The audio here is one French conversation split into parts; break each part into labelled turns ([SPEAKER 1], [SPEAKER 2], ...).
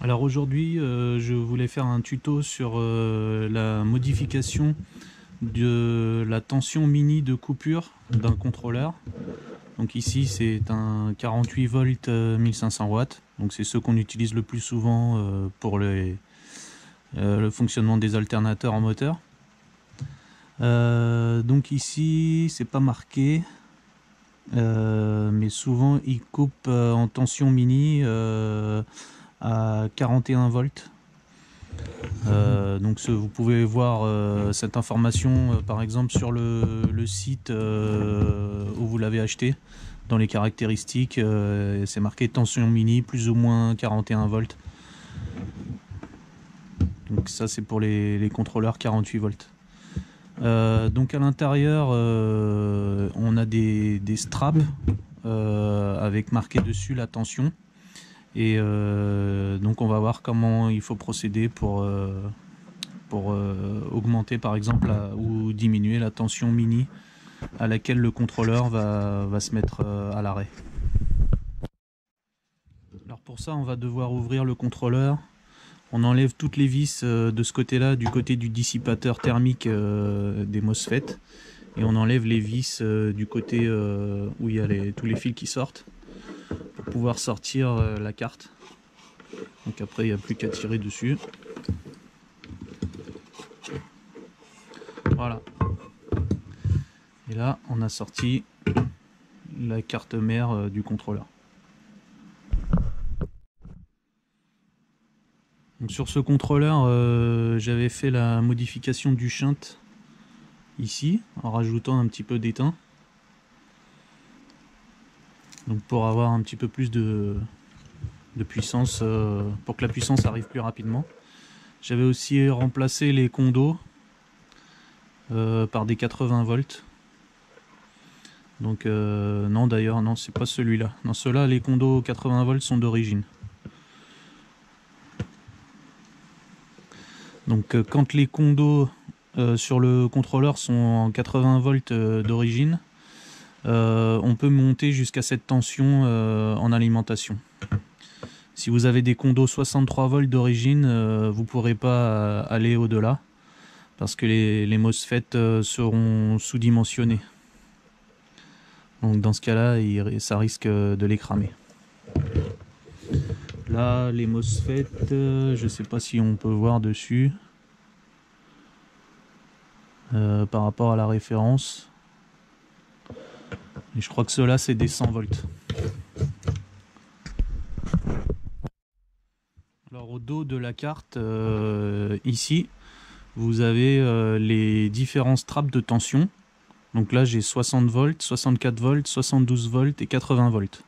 [SPEAKER 1] Alors aujourd'hui, je voulais faire un tuto sur la modification de la tension mini de coupure d'un contrôleur. Donc ici c'est un 48 volts 1500 watts. Donc c'est ce qu'on utilise le plus souvent pour le fonctionnement des alternateurs en moteur. Donc ici c'est pas marqué, mais souvent il coupe en tension mini à 41 volts. Donc vous pouvez voir cette information par exemple sur le site où vous l'avez acheté. Dans les caractéristiques, c'est marqué tension mini plus ou moins 41 volts. Donc ça c'est pour les contrôleurs 48 volts. Donc à l'intérieur on a des straps avec marqué dessus la tension. Et donc on va voir comment il faut procéder pour augmenter par exemple ou diminuer la tension mini à laquelle le contrôleur va se mettre à l'arrêt. Alors pour ça on va devoir ouvrir le contrôleur. On enlève toutes les vis de ce côté-là, du côté du dissipateur thermique des MOSFET. Et on enlève les vis du côté où il y a tous les fils qui sortent pour pouvoir sortir la carte. Donc après il n'y a plus qu'à tirer dessus. Voilà. Et là on a sorti la carte mère du contrôleur. Donc sur ce contrôleur j'avais fait la modification du shunt ici en rajoutant un petit peu d'étain. Donc pour avoir un petit peu plus de puissance, pour que la puissance arrive plus rapidement. J'avais aussi remplacé les condos par des 80 volts. Donc non d'ailleurs, non c'est pas celui-là. Dans ceux-là, les condos 80 volts sont d'origine. Donc quand les condos sur le contrôleur sont en 80 volts d'origine, on peut monter jusqu'à cette tension en alimentation. Si vous avez des condos 63 volts d'origine, vous ne pourrez pas aller au-delà parce que les MOSFET seront sous-dimensionnés. Donc dans ce cas-là, ça risque de les cramer. Là, les MOSFET, je ne sais pas si on peut voir dessus par rapport à la référence. Et je crois que ceux-là, c'est des 100 volts. Alors au dos de la carte, ici, vous avez les différents straps de tension. Donc là, j'ai 60 volts, 64 volts, 72 volts et 80 volts.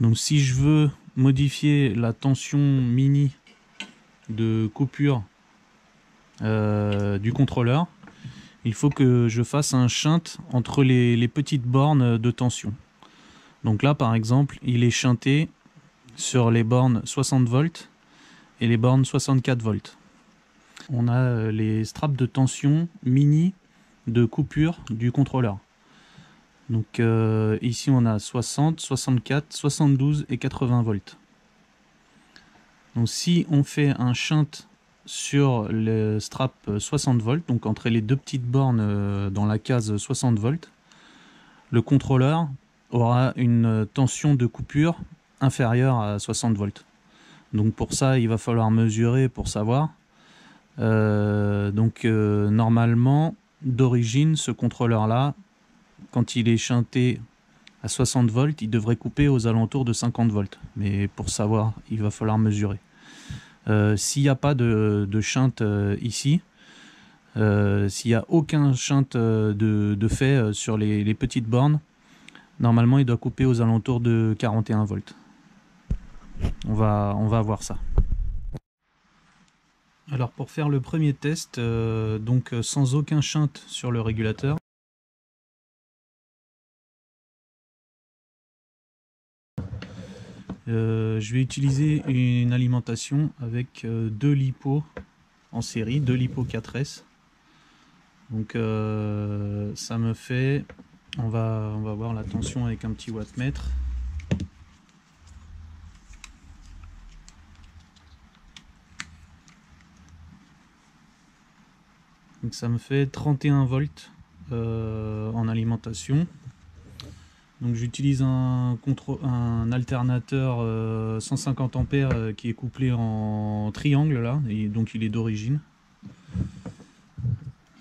[SPEAKER 1] Donc si je veux modifier la tension mini de coupure du contrôleur, il faut que je fasse un shunt entre les petites bornes de tension. Donc là par exemple, il est shunté sur les bornes 60 volts et les bornes 64 volts. On a les straps de tension mini de coupure du contrôleur. Donc ici on a 60, 64, 72 et 80 volts. Donc si on fait un shunt sur le strap 60 volts, donc entre les deux petites bornes dans la case 60 volts, le contrôleur aura une tension de coupure inférieure à 60 volts. Donc pour ça il va falloir mesurer pour savoir. Normalement d'origine ce contrôleur là, quand il est shunté à 60 volts, il devrait couper aux alentours de 50 volts. Mais pour savoir, il va falloir mesurer. S'il n'y a pas de shunt ici, s'il n'y a aucun shunt de fait sur les petites bornes, normalement il doit couper aux alentours de 41 volts. On va voir ça. Alors pour faire le premier test, donc sans aucun shunt sur le régulateur, je vais utiliser une alimentation avec deux LiPo en série, deux LiPo 4S. Donc ça me fait On va voir la tension avec un petit wattmètre. Donc ça me fait 31 volts en alimentation. Donc j'utilise un alternateur 150 ampères qui est couplé en triangle là, et donc il est d'origine.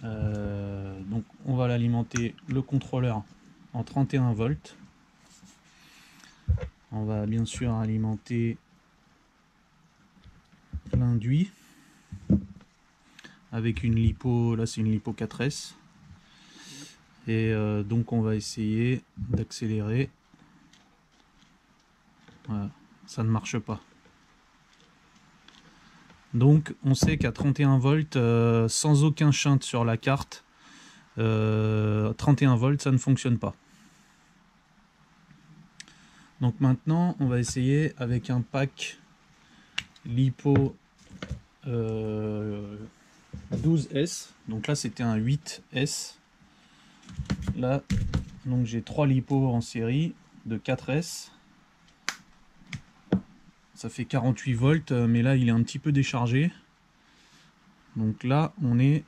[SPEAKER 1] Donc on va l'alimenter le contrôleur en 31 volts. On va bien sûr alimenter l'induit avec une lipo, là c'est une lipo 4S. Et donc on va essayer d'accélérer. Voilà, ça ne marche pas. Donc on sait qu'à 31 volts, sans aucun shunt sur la carte, 31 volts ça ne fonctionne pas. Donc maintenant on va essayer avec un pack LiPo 12S. Donc là c'était un 8S. Là donc j'ai 3 LiPo en série de 4S. Ça fait 48 volts, mais là il est un petit peu déchargé. Donc là on est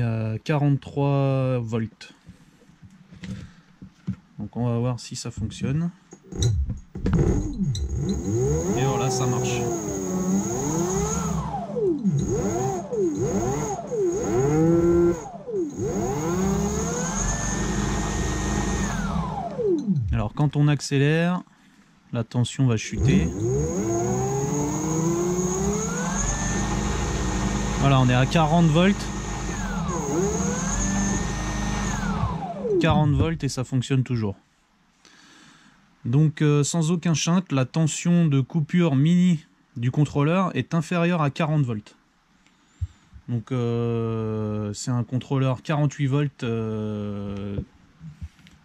[SPEAKER 1] à 43 volts. Donc on va voir si ça fonctionne. Et voilà, ça marche. Alors quand on accélère, la tension va chuter. Voilà, on est à 40 volts. 40 volts et ça fonctionne toujours. Donc sans aucun shunt, la tension de coupure mini du contrôleur est inférieure à 40 volts. Donc c'est un contrôleur 48 volts.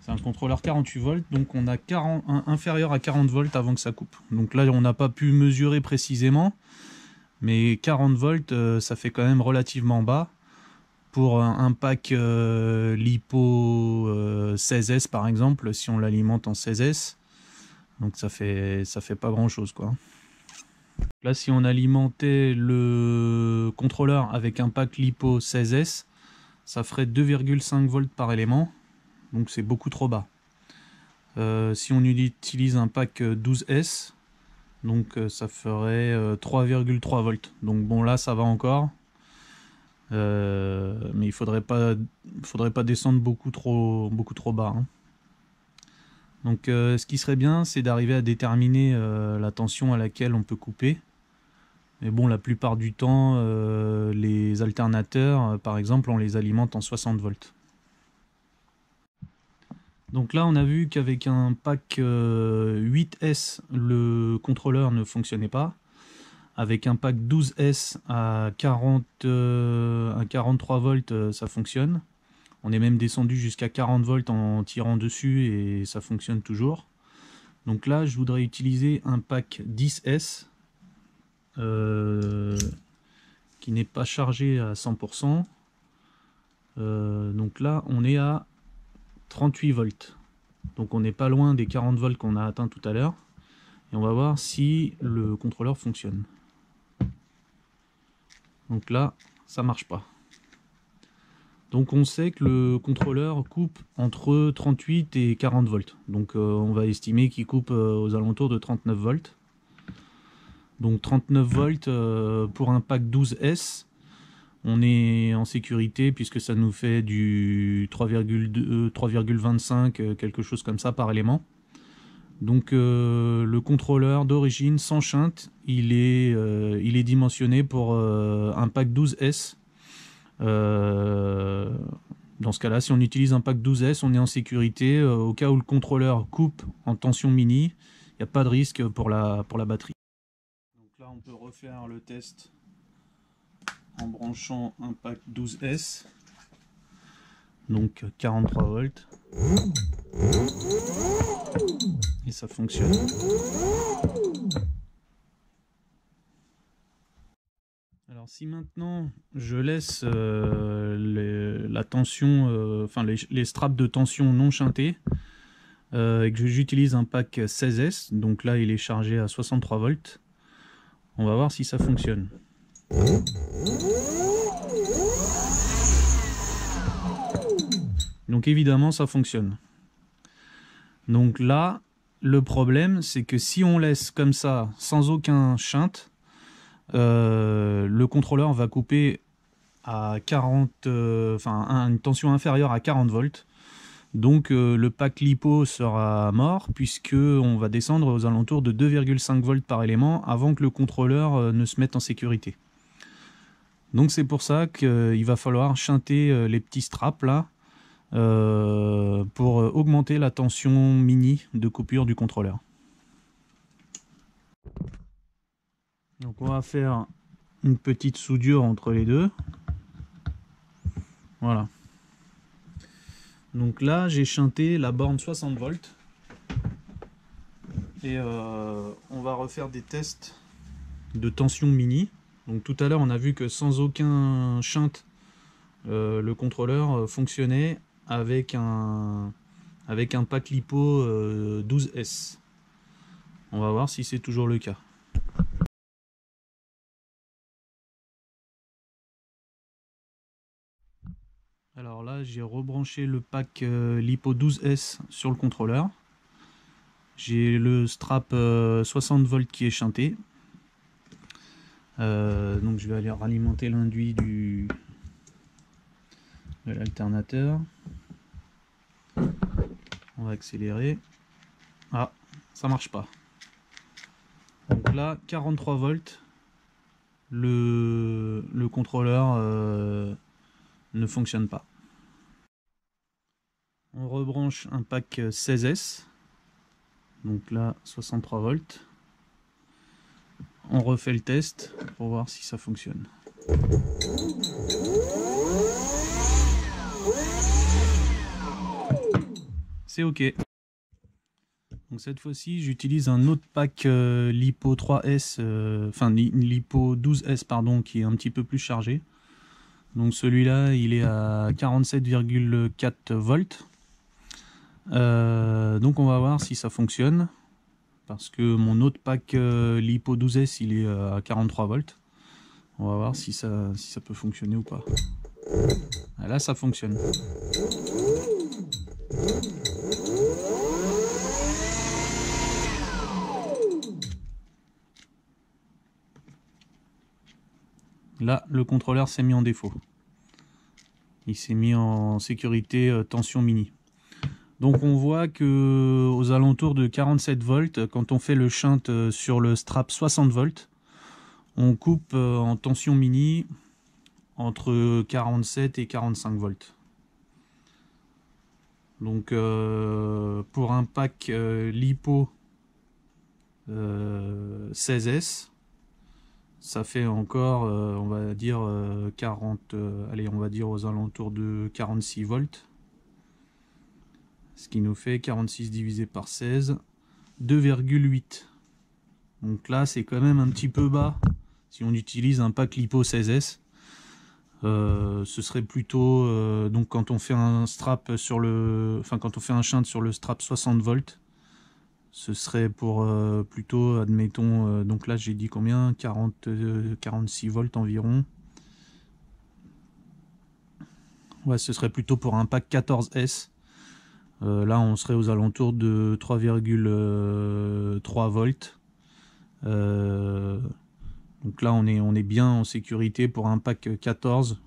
[SPEAKER 1] C'est un contrôleur 48 volts, donc on a inférieur à 40 volts avant que ça coupe. Donc là on n'a pas pu mesurer précisément, mais 40 volts ça fait quand même relativement bas pour un pack LiPo 16S par exemple, si on l'alimente en 16S. Donc ça fait pas grand chose quoi. Là si on alimentait le contrôleur avec un pack LiPo 16S, ça ferait 2,5 volts par élément. Donc c'est beaucoup trop bas. Si on utilise un pack 12S, donc ça ferait 3,3 volts. Donc bon là ça va encore. Mais il faudrait pas descendre beaucoup trop bas. Hein. Donc ce qui serait bien, c'est d'arriver à déterminer la tension à laquelle on peut couper. Mais bon, la plupart du temps, les alternateurs, par exemple, on les alimente en 60 volts. Donc là, on a vu qu'avec un pack 8S, le contrôleur ne fonctionnait pas. Avec un pack 12S à 43 volts, ça fonctionne. On est même descendu jusqu'à 40 volts en tirant dessus et ça fonctionne toujours. Donc là, je voudrais utiliser un pack 10S qui n'est pas chargé à 100%. Donc là, on est à 38 volts. Donc on n'est pas loin des 40 volts qu'on a atteint tout à l'heure. Et on va voir si le contrôleur fonctionne. Donc là, ça marche pas. Donc on sait que le contrôleur coupe entre 38 et 40 volts. Donc on va estimer qu'il coupe aux alentours de 39 volts. Donc 39 volts pour un pack 12S. On est en sécurité puisque ça nous fait du 3,2, 3,25, quelque chose comme ça par élément. Donc le contrôleur d'origine sans shunt, il est dimensionné pour un pack 12S. Dans ce cas-là, si on utilise un pack 12S, on est en sécurité. Au cas où le contrôleur coupe en tension mini, il n'y a pas de risque pour la batterie. Donc là, on peut refaire le test en branchant un pack 12S. Donc 43 volts. Et ça fonctionne. Alors Si maintenant je laisse la tension, les straps de tension non shuntés, et que j'utilise un pack 16S, donc là il est chargé à 63 volts, on va voir si ça fonctionne. Donc évidemment ça fonctionne. Donc là, le problème c'est que si on laisse comme ça, sans aucun shunt, le contrôleur va couper à 40, une tension inférieure à 40 volts. Donc le pack LiPo sera mort puisque on va descendre aux alentours de 2,5 volts par élément avant que le contrôleur ne se mette en sécurité. Donc c'est pour ça qu'il va falloir shunter les petits straps là pour augmenter la tension mini de coupure du contrôleur. Donc on va faire une petite soudure entre les deux. Voilà. Donc là j'ai shunté la borne 60 volts. Et on va refaire des tests de tension mini. Donc tout à l'heure on a vu que sans aucun shunt, le contrôleur fonctionnait avec un pack LiPo 12S. On va voir si c'est toujours le cas. Alors là j'ai rebranché le pack LiPo 12S sur le contrôleur. J'ai le strap 60 volts qui est shunté. Donc je vais aller ralimenter l'induit de l'alternateur. On va accélérer. Ah, ça marche pas. Donc là 43 volts. Le contrôleur ne fonctionne pas. On rebranche un pack 16S. Donc là 63 volts. On refait le test pour voir si ça fonctionne. C'est ok. Donc cette fois-ci j'utilise un autre pack LiPo 3S, LiPo 12S pardon, qui est un petit peu plus chargé. Donc celui-là il est à 47,4 volts. Donc on va voir si ça fonctionne. Parce que mon autre pack LiPo 12S il est à 43 volts. On va voir si ça peut fonctionner ou pas. Ah, là ça fonctionne. Là le contrôleur s'est mis en défaut. Il s'est mis en sécurité tension mini. Donc on voit que aux alentours de 47 volts, quand on fait le shunt sur le strap 60 volts, on coupe en tension mini entre 47 et 45 volts. Donc pour un pack LiPo 16S, ça fait encore, on va dire 40, allez, on va dire aux alentours de 46 volts. Ce qui nous fait 46 divisé par 16, 2,8. Donc là, c'est quand même un petit peu bas. Si on utilise un pack LiPo 16S, ce serait plutôt, donc quand on fait un strap sur le, quand on fait un shunt sur le strap 60 volts, ce serait pour plutôt, admettons, donc là j'ai dit combien, 46 volts environ. Ouais, ce serait plutôt pour un pack 14S. Là on serait aux alentours de 3,3 volts. Donc là on est bien en sécurité pour un pack 14S,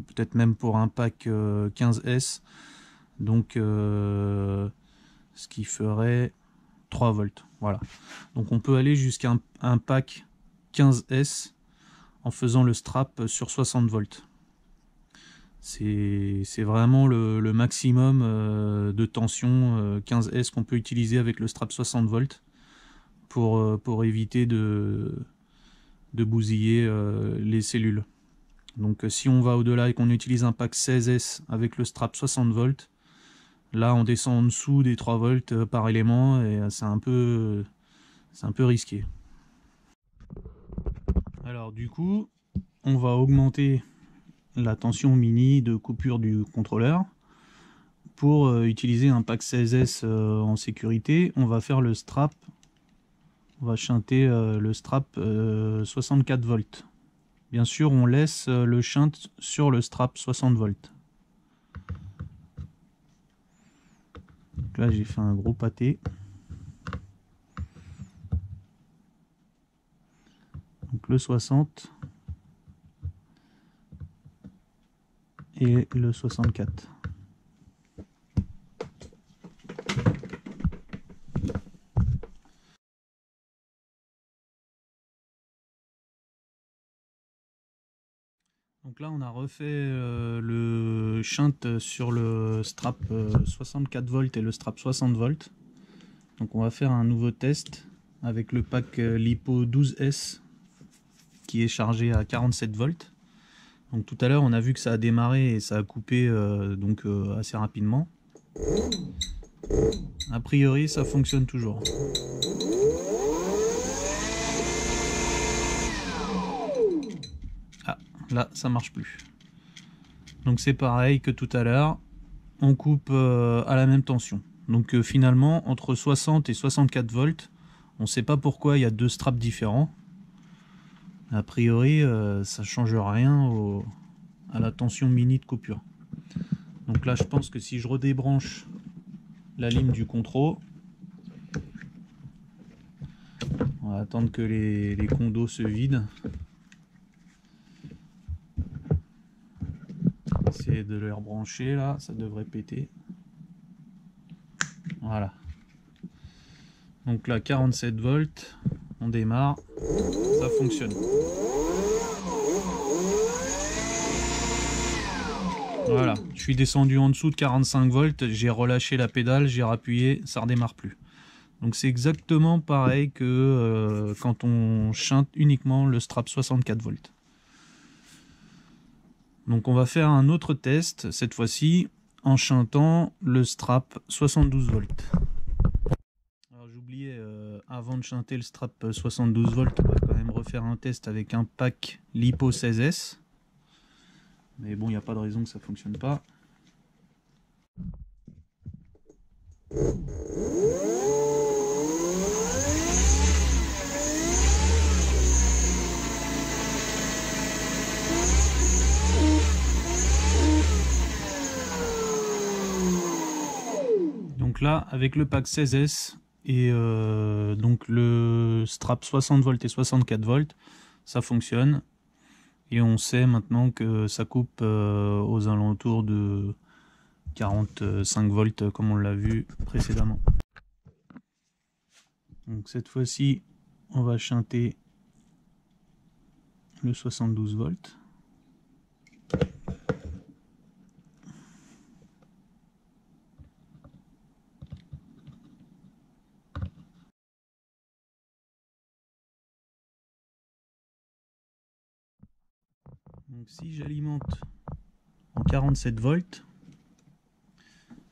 [SPEAKER 1] peut-être même pour un pack 15S. Donc ce qui ferait 3 volts. Voilà. Donc on peut aller jusqu'à un pack 15S en faisant le strap sur 60 volts. C'est vraiment le maximum de tension 15S qu'on peut utiliser avec le strap 60 volts pour éviter de bousiller les cellules. Donc si on va au-delà et qu'on utilise un pack 16S avec le strap 60 volts, là on descend en dessous des 3 volts par élément et c'est un peu risqué. Alors du coup, on va augmenter la tension mini de coupure du contrôleur. Pour utiliser un pack 16S en sécurité, on va faire le strap. On va shunter le strap 64 volts. Bien sûr, on laisse le shunt sur le strap 60 volts. Donc là, j'ai fait un gros pâté. Donc le 60 et le 64. Donc là, on a refait le shunt sur le strap 64 volts et le strap 60 volts. Donc on va faire un nouveau test avec le pack LiPo 12S qui est chargé à 47 volts. Donc tout à l'heure, on a vu que ça a démarré et ça a coupé assez rapidement. A priori, ça fonctionne toujours. Ah, là, ça marche plus. Donc c'est pareil que tout à l'heure, on coupe à la même tension. Donc finalement, entre 60 et 64 volts, on ne sait pas pourquoi il y a deux straps différents. A priori, ça change rien à la tension mini de coupure. Donc là, je pense que si je redébranche la ligne du contrôle, on va attendre que les condos se vident. Essayer de les rebrancher là, ça devrait péter. Voilà. Donc là, 47 volts, on démarre, ça fonctionne. Voilà, je suis descendu en dessous de 45 volts, j'ai relâché la pédale, j'ai rappuyé, ça redémarre plus. Donc c'est exactement pareil que quand on shunt uniquement le strap 64 volts. Donc on va faire un autre test, cette fois-ci en shuntant le strap 72 volts. Alors j'oubliais, avant de shunter le strap 72 volts, on va quand même refaire un test avec un pack LiPo 16S. Mais bon, il n'y a pas de raison que ça ne fonctionne pas. Donc là, avec le pack 16S et donc le strap 60 volts et 64 volts, ça fonctionne. Et on sait maintenant que ça coupe aux alentours de 45 volts comme on l'a vu précédemment. Donc cette fois-ci, on va shunter le 72 volts. Donc si j'alimente en 47 volts,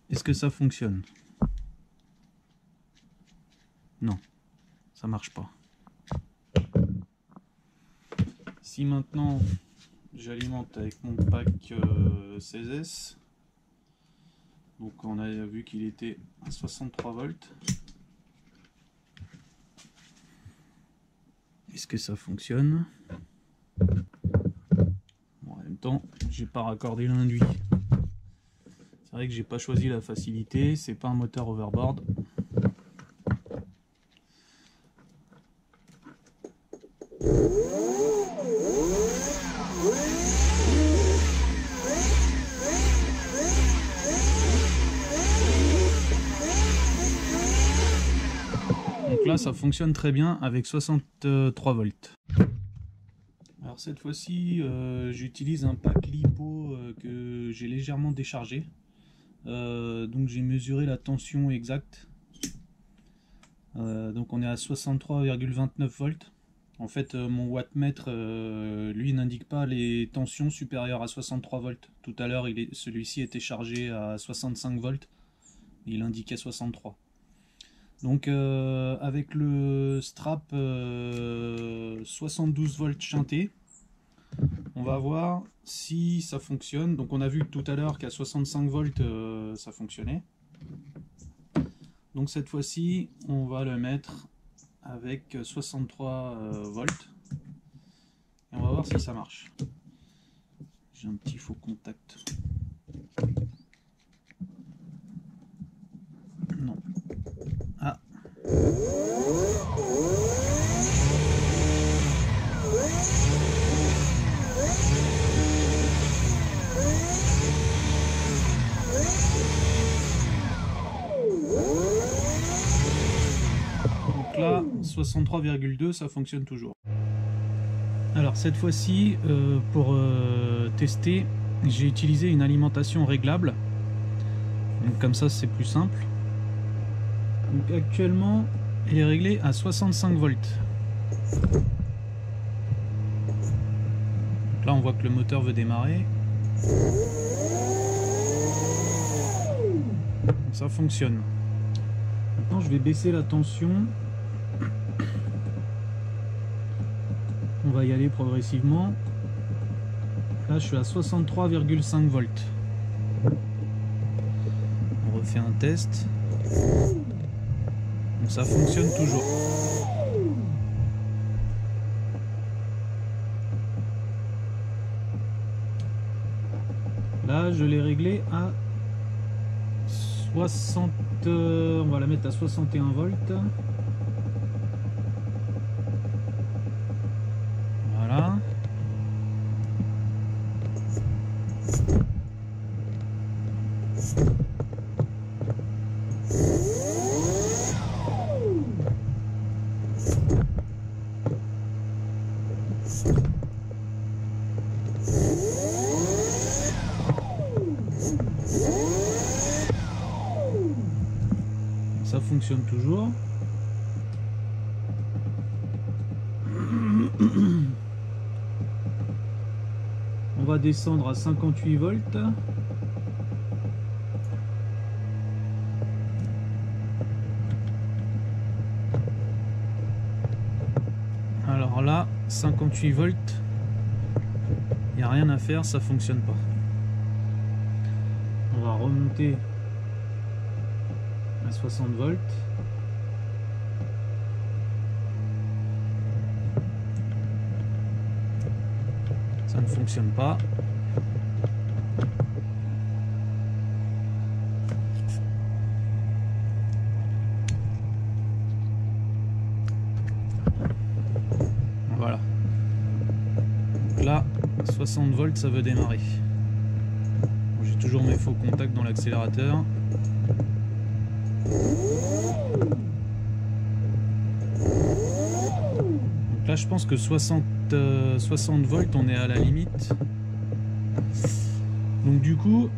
[SPEAKER 1] est-ce que ça fonctionne? Non, ça marche pas. Si maintenant j'alimente avec mon pack 16S, donc on a vu qu'il était à 63 volts. Est-ce que ça fonctionne? Bon, en même temps, j'ai pas raccordé l'induit. C'est vrai que j'ai pas choisi la facilité, c'est pas un moteur overboard. Donc là, ça fonctionne très bien avec 63 volts. Alors cette fois-ci, j'utilise un pack LiPo que j'ai légèrement déchargé. Donc j'ai mesuré la tension exacte. Donc on est à 63,29 volts. En fait, mon wattmètre, lui, n'indique pas les tensions supérieures à 63 volts. Tout à l'heure, celui-ci était chargé à 65 volts. Il indiquait 63. Donc avec le strap 72 volts shunté, on va voir si ça fonctionne. Donc on a vu tout à l'heure qu'à 65 volts ça fonctionnait. Donc cette fois-ci on va le mettre avec 63 volts et on va voir si ça marche. J'ai un petit faux contact. Non. Ah. Donc là, 63,2, ça fonctionne toujours. Alors cette fois-ci, pour tester, j'ai utilisé une alimentation réglable. Donc comme ça, c'est plus simple. Donc actuellement, elle est réglée à 65 volts. Donc là, on voit que le moteur veut démarrer. Donc ça fonctionne. Maintenant, je vais baisser la tension. On va y aller progressivement. Là, je suis à 63,5 volts. On refait un test. Donc ça fonctionne toujours. Là, je l'ai réglé à 60. On va la mettre à 61 volts. Voilà. Ça fonctionne toujours. On va descendre à 58 volts. Alors là, 58 volts, il n'y a rien à faire, ça fonctionne pas. On va remonter à 60 volts. Ça ne fonctionne pas. Voilà. Donc là, 60 volts, ça veut démarrer. Bon, j'ai toujours mes faux contacts dans l'accélérateur. Donc là, je pense que 60 volts, on est à la limite. Donc du coup,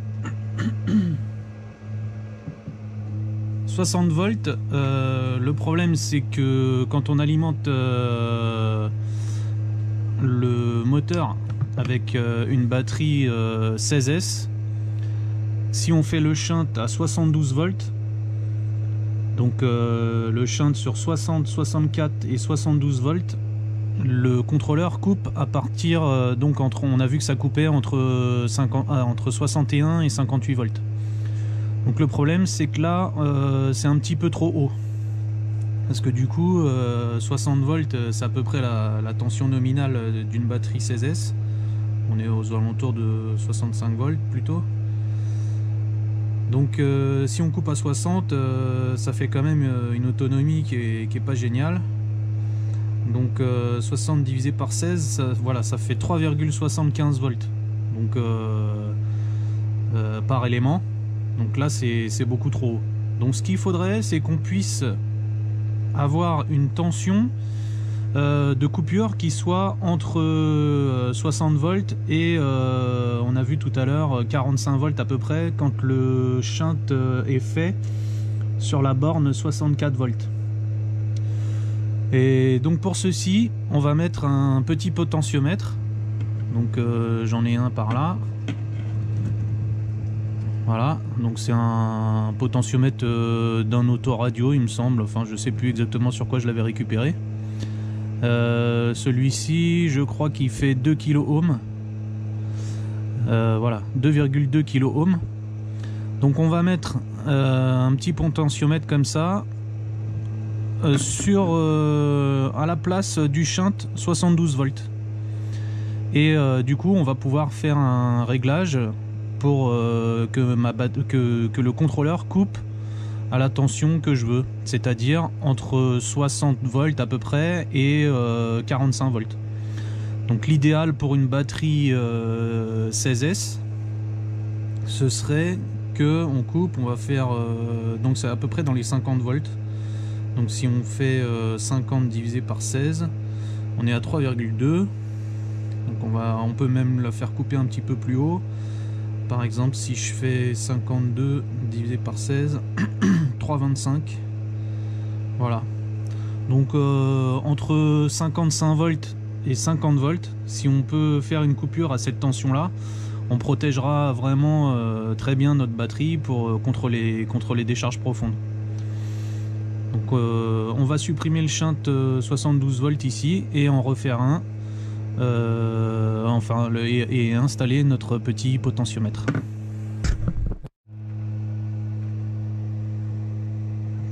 [SPEAKER 1] 60 volts, le problème c'est que quand on alimente le moteur avec une batterie 16S, si on fait le shunt à 72 volts, donc le shunt sur 60, 64 et 72 volts, le contrôleur coupe à partir donc on a vu que ça coupait entre 61 et 58 volts. Donc le problème c'est que là c'est un petit peu trop haut, parce que du coup 60 volts c'est à peu près la tension nominale d'une batterie 16S. On est aux alentours de 65 volts plutôt. Donc si on coupe à 60, ça fait quand même une autonomie qui est pas géniale. Donc 60 divisé par 16, ça, voilà, ça fait 3,75 volts donc, par élément. Donc là c'est beaucoup trop haut. Donc ce qu'il faudrait, c'est qu'on puisse avoir une tension de coupure qui soit entre 60 volts et on a vu tout à l'heure 45 volts à peu près quand le shunt est fait sur la borne 64 volts. Et donc pour ceci, on va mettre un petit potentiomètre. Donc j'en ai un par là. Voilà, donc c'est un potentiomètre d'un autoradio, il me semble. Enfin, je sais plus exactement sur quoi je l'avais récupéré. Celui-ci, je crois qu'il fait 2 kOhm. Voilà, 2,2 kOhm. Donc on va mettre un petit potentiomètre comme ça à la place du shunt 72 volts. Et du coup, on va pouvoir faire un réglage pour que le contrôleur coupe à la tension que je veux, c'est-à-dire entre 60 volts à peu près et 45 volts. Donc l'idéal pour une batterie 16S, ce serait que on coupe, on va faire donc c'est à peu près dans les 50 volts. Donc si on fait 50 divisé par 16, on est à 3,2. Donc on peut même la faire couper un petit peu plus haut. Par exemple, si je fais 52 divisé par 16, 3,25. Voilà. Donc entre 55 volts et 50 volts, si on peut faire une coupure à cette tension-là, on protégera vraiment très bien notre batterie contre les décharges profondes. Donc on va supprimer le shunt 72 volts ici et en refaire un. Et installer notre petit potentiomètre.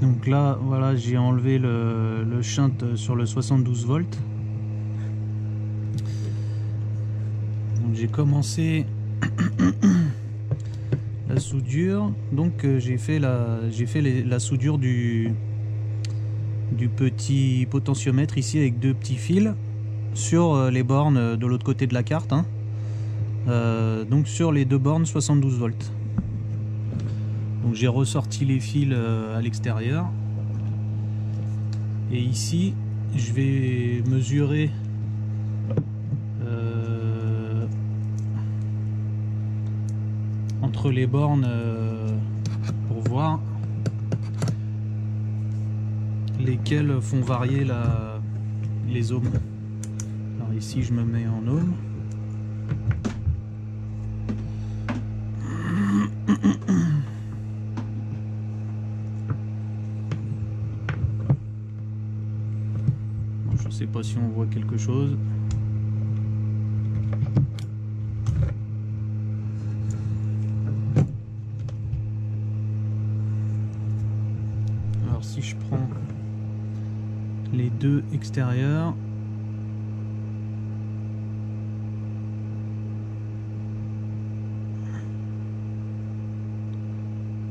[SPEAKER 1] Donc là, voilà, j'ai enlevé le shunt sur le 72 volts. Donc j'ai commencé la soudure. Donc j'ai fait la soudure du petit potentiomètre ici avec deux petits fils sur les bornes de l'autre côté de la carte, hein. Donc sur les deux bornes 72 volts. Donc j'ai ressorti les fils à l'extérieur et ici je vais mesurer entre les bornes pour voir lesquelles font varier les ohms. Alors ici je me mets en ohms. Je ne sais pas si on voit quelque chose. Alors si je prends les deux extérieurs,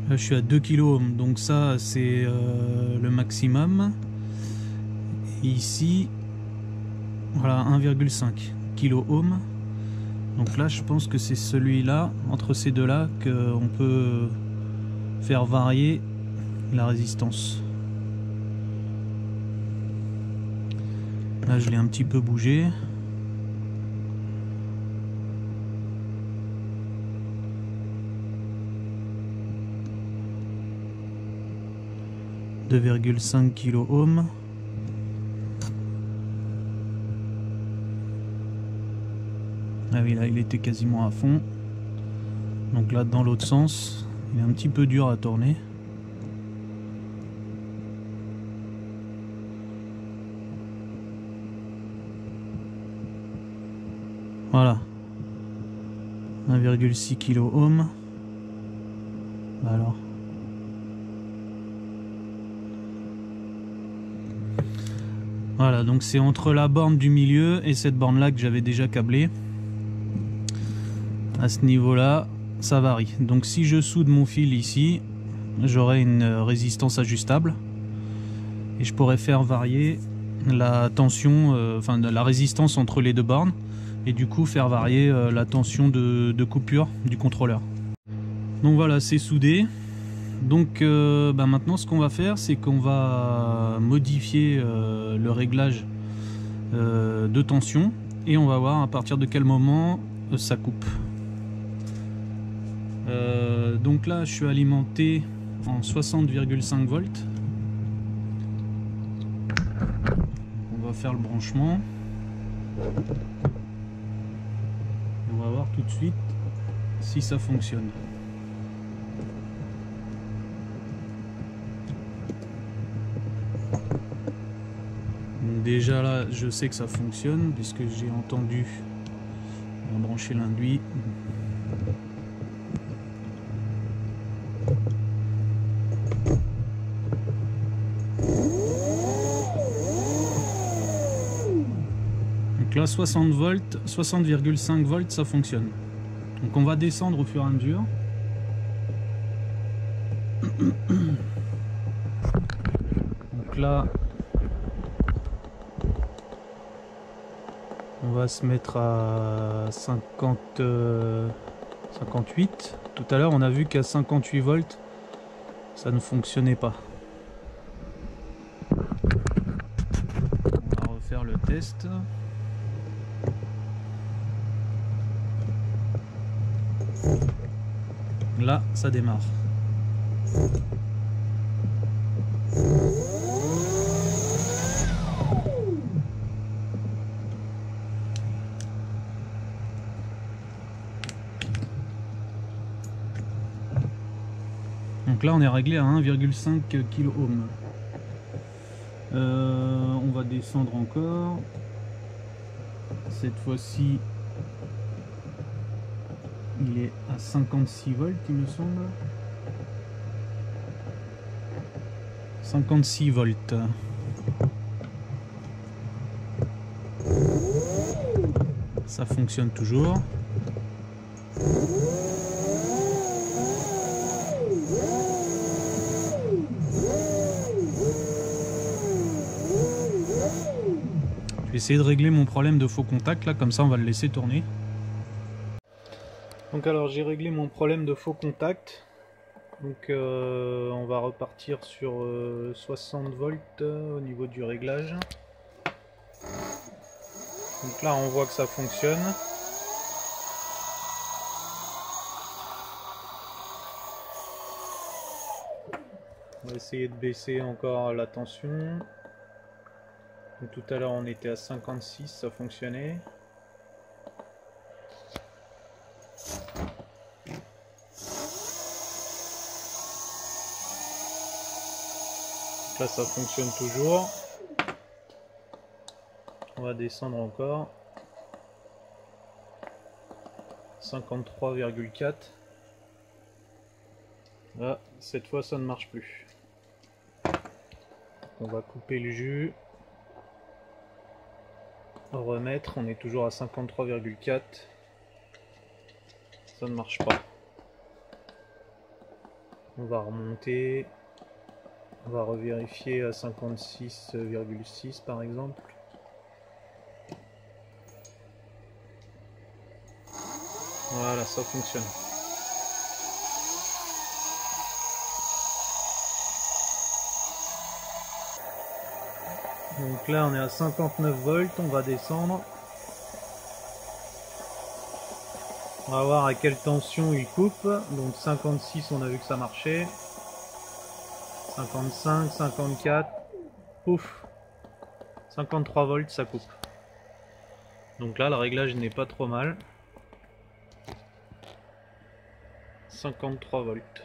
[SPEAKER 1] là je suis à 2 kOhm, donc ça c'est le maximum. Et ici, voilà, 1,5 kOhm. Donc là je pense que c'est celui-là, entre ces deux-là, qu'on peut faire varier la résistance. Là je l'ai un petit peu bougé. « 2,5 kOhm. » Ah oui, là il était quasiment à fond. Donc là dans l'autre sens, il est un petit peu dur à tourner. Voilà. 1,6 kOhm. Alors. Voilà, donc c'est entre la borne du milieu et cette borne là que j'avais déjà câblée. À ce niveau là, ça varie. Donc si je soude mon fil ici, j'aurai une résistance ajustable et je pourrais faire varier la tension, la résistance entre les deux bornes, et du coup faire varier la tension de coupure du contrôleur. Donc voilà, c'est soudé. Donc maintenant ce qu'on va faire, c'est qu'on va modifier le réglage de tension et on va voir à partir de quel moment ça coupe. Donc là je suis alimenté en 60,5 volts. On va faire le branchement. On va voir tout de suite si ça fonctionne. déjà là, je sais que ça fonctionne puisque j'ai entendu brancher l'induit. Donc là 60 volts, 60,5 volts ça fonctionne. Donc on va descendre au fur et à mesure. Donc là on va se mettre à 58. Tout à l'heure on a vu qu'à 58 volts ça ne fonctionnait pas. On va refaire le test. Là, ça démarre. Donc là, on est réglé à 1,5 kilo ohm. On va descendre encore. Cette fois-ci, il est à 56 volts, il me semble. 56 volts. Ça fonctionne toujours. Je vais essayer de régler mon problème de faux contact là, comme ça on va le laisser tourner. Donc alors j'ai réglé mon problème de faux contact. Donc on va repartir sur 60 volts au niveau du réglage. Donc là on voit que ça fonctionne. On va essayer de baisser encore la tension. Donc, tout à l'heure on était à 56, ça fonctionnait. Donc là ça fonctionne toujours. On va descendre encore. 53,4. Là, cette fois ça ne marche plus. On va couper le jus. Remettre, on est toujours à 53,4. Ça ne marche pas. On va remonter. On va revérifier à 56,6 par exemple. Voilà, ça fonctionne. Donc là on est à 59 volts, on va descendre. On va voir à quelle tension il coupe. Donc 56 on a vu que ça marchait. 55, 54. Ouf. 53 volts ça coupe. Donc là le réglage n'est pas trop mal. 53 volts.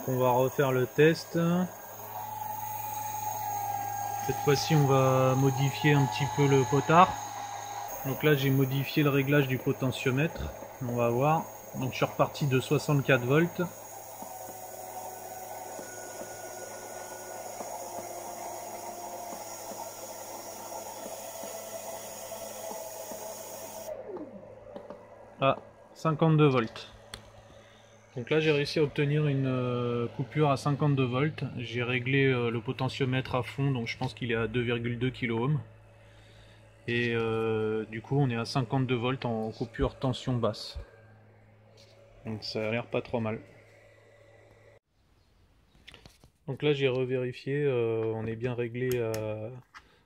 [SPEAKER 1] On va refaire le test. Cette fois-ci on va modifier un petit peu le potard. Donc là j'ai modifié le réglage du potentiomètre. On va voir. Donc je suis reparti de 64 volts. Ah, 52 volts. Donc là j'ai réussi à obtenir une coupure à 52 volts. J'ai réglé le potentiomètre à fond, donc je pense qu'il est à 2,2 kΩ. Et du coup on est à 52 volts en coupure tension basse. Donc ça a l'air pas trop mal. Donc là j'ai revérifié, on est bien réglé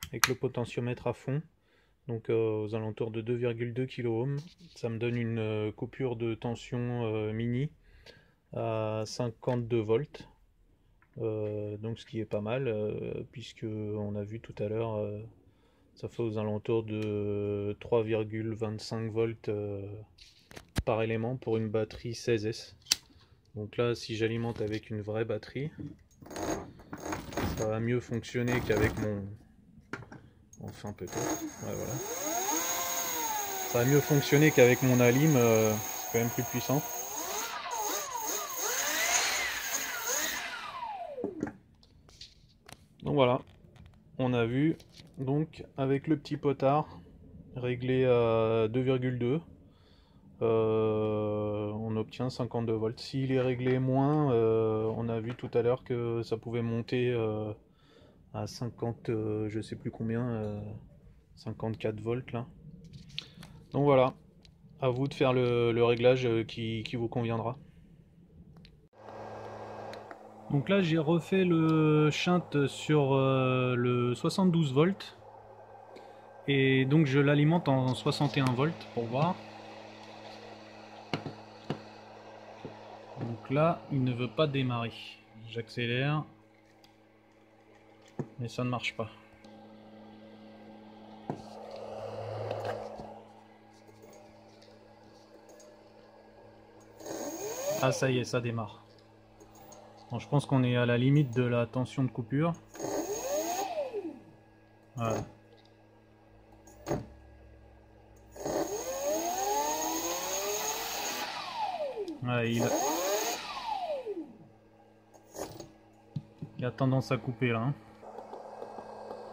[SPEAKER 1] avec le potentiomètre à fond. Donc aux alentours de 2,2 kΩ. Ça me donne une coupure de tension mini à 52 volts. Donc ce qui est pas mal, puisque on a vu tout à l'heure, ça fait aux alentours de 3,25 volts par élément pour une batterie 16S. Donc là si j'alimente avec une vraie batterie, ça va mieux fonctionner qu'avec Enfin peut-être. Ouais, voilà. Ça a mieux fonctionné qu'avec mon Alim, c'est quand même plus puissant. Donc voilà, on a vu, donc avec le petit potard réglé à 2,2, on obtient 52 volts. S'il est réglé moins, on a vu tout à l'heure que ça pouvait monter à 50, je sais plus combien, 54 volts là. Donc voilà, à vous de faire le réglage qui vous conviendra. Donc là j'ai refait le shunt sur le 72 volts et donc je l'alimente en 61 volts pour voir. Donc là il ne veut pas démarrer. J'accélère mais ça ne marche pas. Ah ça y est, ça démarre. Bon, je pense qu'on est à la limite de la tension de coupure. Voilà. Ouais, il a tendance à couper là. Hein.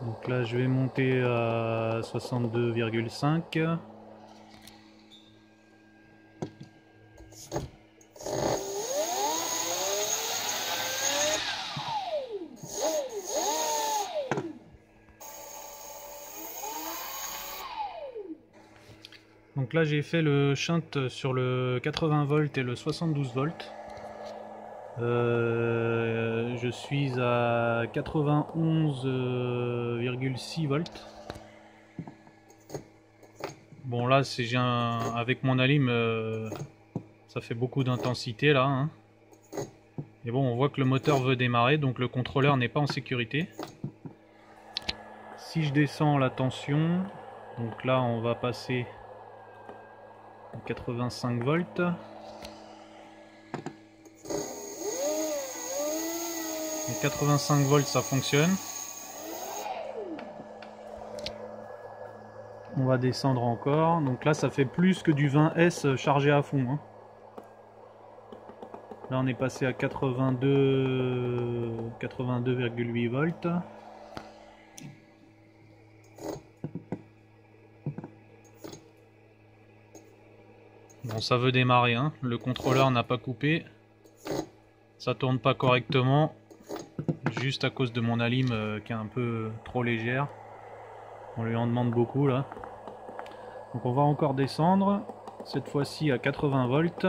[SPEAKER 1] Donc là je vais monter à 62,5. Donc là j'ai fait le shunt sur le 80 volts et le 72 volts. Je suis à 91,6 volts. Bon là c'est avec mon Alim ça fait beaucoup d'intensité là. Hein. Et bon on voit que le moteur veut démarrer donc le contrôleur n'est pas en sécurité. Si je descends la tension, donc là on va passer à 85 volts. Et 85 volts ça fonctionne. On va descendre encore. Donc là ça fait plus que du 20S chargé à fond. Hein. Là on est passé à 82,8 volts. Bon ça veut démarrer. Hein. Le contrôleur n'a pas coupé. Ça tourne pas correctement. Juste à cause de mon Alim qui est un peu trop légère. On lui en demande beaucoup là. Donc on va encore descendre. Cette fois-ci à 80 volts.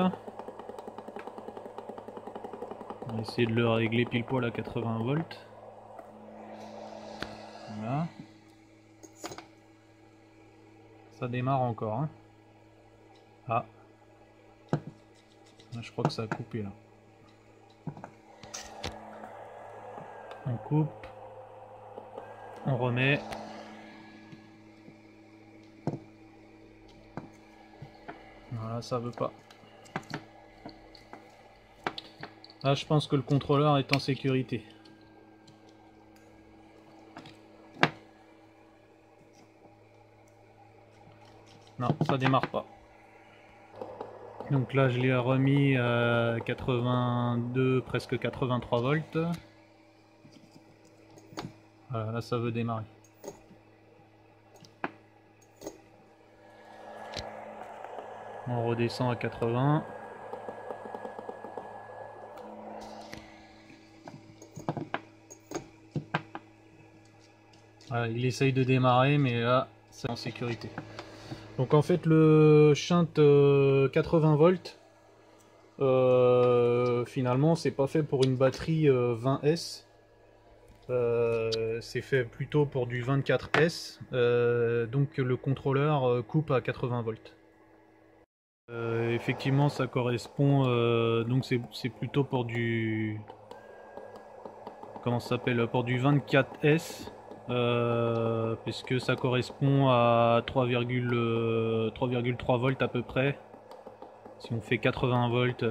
[SPEAKER 1] On va essayer de le régler pile poil à 80 volts. Voilà. Ça démarre encore. Hein. Ah. Là, je crois que ça a coupé là. On coupe. On remet. Voilà, ça veut pas. Là, je pense que le contrôleur est en sécurité. Non, ça démarre pas. Donc là, je l'ai remis à 82, presque 83 volts. Voilà, là, ça veut démarrer. On redescend à 80. Voilà, il essaye de démarrer, mais là, c'est en sécurité. Donc en fait, le shunt 80 volts, finalement, c'est pas fait pour une batterie 20S. C'est fait plutôt pour du 24S. Donc le contrôleur coupe à 80 volts. Effectivement, ça correspond. Donc c'est plutôt pour du. Comment ça s'appelle? Pour du 24S. Puisque ça correspond à 3,3 volts à peu près. Si on fait 80 volts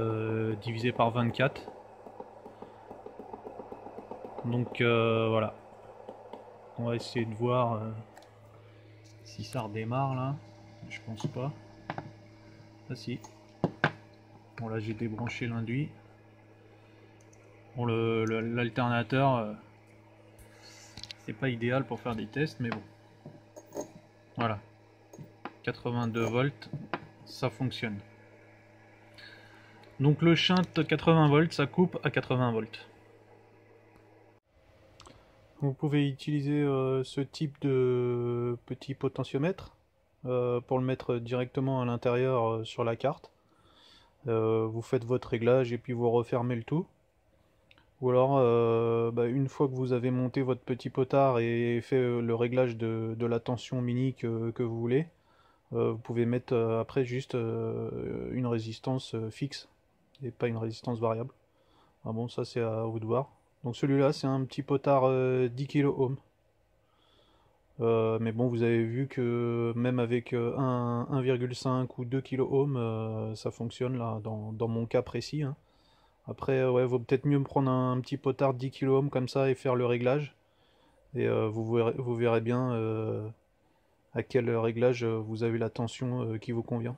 [SPEAKER 1] divisé par 24. Donc voilà. On va essayer de voir. Si ça redémarre là, je pense pas. Ah si. Bon là j'ai débranché l'induit. Bon l'alternateur c'est pas idéal pour faire des tests mais bon. Voilà. 82 volts, ça fonctionne. Donc le shunt 80 volts, ça coupe à 80 volts. Vous pouvez utiliser ce type de petit potentiomètre pour le mettre directement à l'intérieur sur la carte. Vous faites votre réglage et puis vous refermez le tout. Ou alors, une fois que vous avez monté votre petit potard et fait le réglage de la tension mini que vous voulez, vous pouvez mettre après juste une résistance fixe et pas une résistance variable. Ah bon, ça c'est à vous de voir. Donc celui-là c'est un petit potard 10 kΩ. Mais bon, vous avez vu que même avec 1,5 ou 2 kΩ, ça fonctionne là, dans mon cas précis, hein. Après, ouais, vaut peut-être mieux me prendre un petit potard de 10 kΩ comme ça et faire le réglage. Et vous verrez bien à quel réglage vous avez la tension qui vous convient.